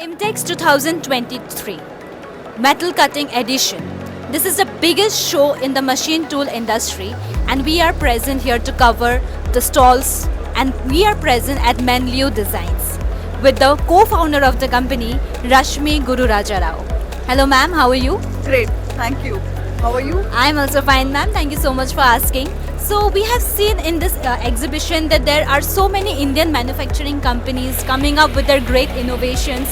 IMTEX 2023 Metal Cutting Edition. This is the biggest show in the machine tool industry, and we are present here to cover the stalls, and we are present at Manleo Designs with the co-founder of the company, Rashmi Guru Raja Rao. Hello ma'am, how are you? Great, thank you. How are you? I'm also fine ma'am, thank you so much for asking. So we have seen in this exhibition that there are so many Indian manufacturing companies coming up with their great innovations,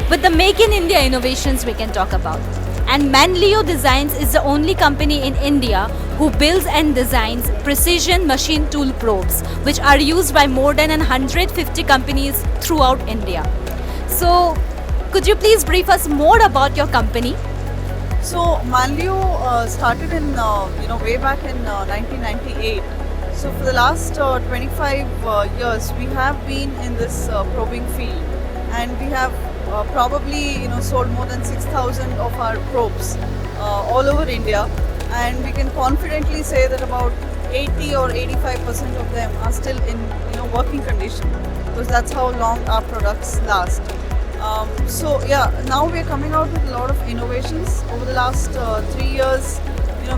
with the Make in India innovations we can talk about. And Manleo Designs is the only company in India who builds and designs precision machine tool probes, which are used by more than 150 companies throughout India. So could you please brief us more about your company? So Manleo started in way back in 1998. So for the last 25 years, we have been in this probing field, and we have probably sold more than 6,000 of our probes all over India, and we can confidently say that about 80 or 85% of them are still in working condition, because that's how long our products last. Now we are coming out with a lot of innovations. Over the last 3 years,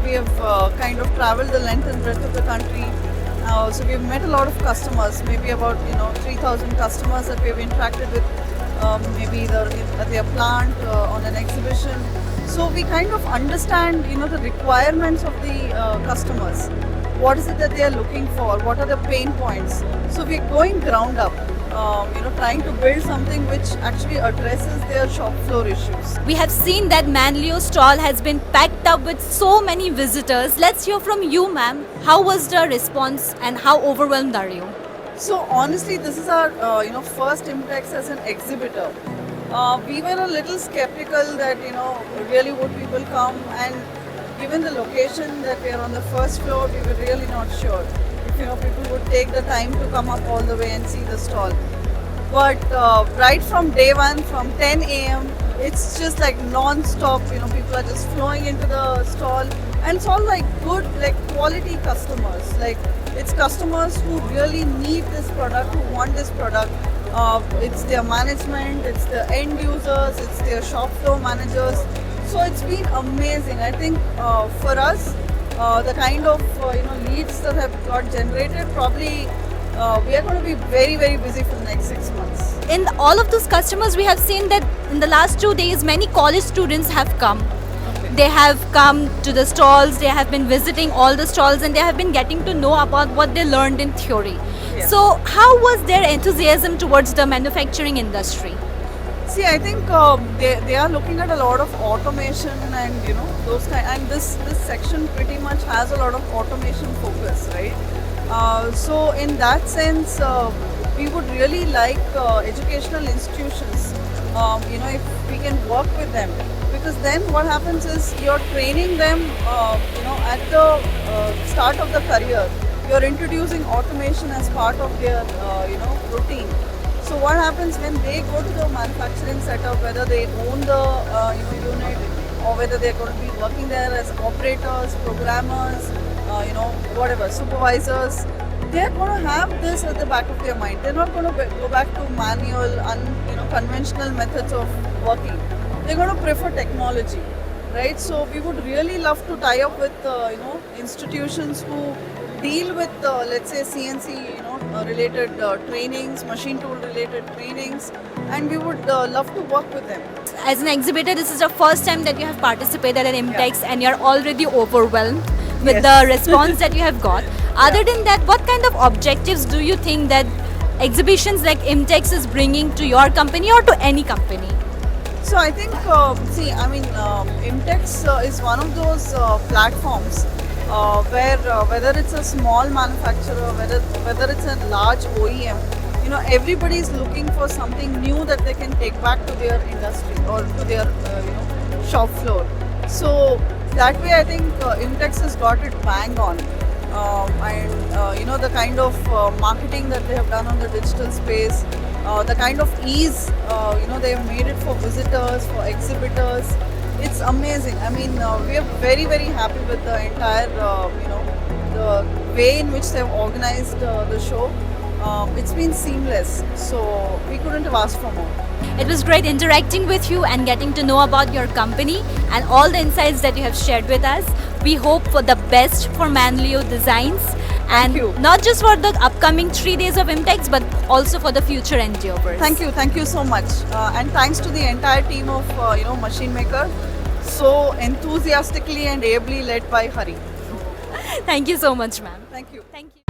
we have kind of traveled the length and breadth of the country. So we have met a lot of customers, maybe about 3,000 customers that we have interacted with, maybe either at their plant, on an exhibition. So we kind of understand the requirements of the customers. What is it that they are looking for? What are the pain points? So we're going ground up. Trying to build something which actually addresses their shop floor issues. We have seen that Manleo stall has been packed up with so many visitors. Let's hear from you, ma'am. How was the response and how overwhelmed are you? So honestly, this is our first IMTEX as an exhibitor. We were a little skeptical that really would people come, and given the location that we are on the first floor, we were really not sure if people would take the time to come up all the way and see the stall. But right from day one, from 10 a.m., it's just like non-stop. People are just flowing into the stall, and it's all like good, like quality customers. Like it's customers who really need this product, who want this product. It's their management, it's the end users, it's their shop floor managers. So it's been amazing. I think for us, the kind of leads that have got generated, probably we are going to be very, very busy for the next 6 months. In all of those customers, we have seen that in the last 2 days, many college students have come. Okay. They have come to the stalls, they have been visiting all the stalls, and they have been getting to know about what they learned in theory. Yeah. So how was their enthusiasm towards the manufacturing industry? See, I think they are looking at a lot of automation and those kind. And this section pretty much has a lot of automation focus, right? So in that sense, we would really like educational institutions, if we can work with them, because then what happens is you're training them, at the start of the career. You're introducing automation as part of their, routine. So what happens when they go to the manufacturing setup, whether they own the unit, or whether they're going to be working there as operators, programmers, whatever, supervisors, they're going to have this at the back of their mind. They're not going to go back to manual, conventional methods of working. They're going to prefer technology, right? So we would really love to tie up with institutions who deal with let's say CNC related trainings, machine tool related trainings, and we would love to work with them. As an exhibitor, this is the first time that you have participated in IMTEX, and you're already overwhelmed with Yes. the response that you have got. Other than that, what kind of objectives do you think that exhibitions like IMTEX is bringing to your company or to any company? So I think, IMTEX is one of those platforms where whether it's a small manufacturer, whether it's a large OEM, everybody is looking for something new that they can take back to their industry or to their shop floor. So that way, I think IMTEX has got it bang on. The kind of marketing that they have done on the digital space, the kind of ease, they have made it for visitors, for exhibitors. It's amazing. I mean, we are very, very happy with the entire, the way in which they've organized the show. It's been seamless, so we couldn't have asked for more. It was great interacting with you and getting to know about your company and all the insights that you have shared with us. We hope for the best for Manleo Designs, and you. not just for the upcoming 3 days of IMTEX but also for the future endeavors. Thank you so much, and thanks to the entire team of Machine Maker, so enthusiastically and ably led by Hari. Thank you so much, ma'am. Thank you. Thank you.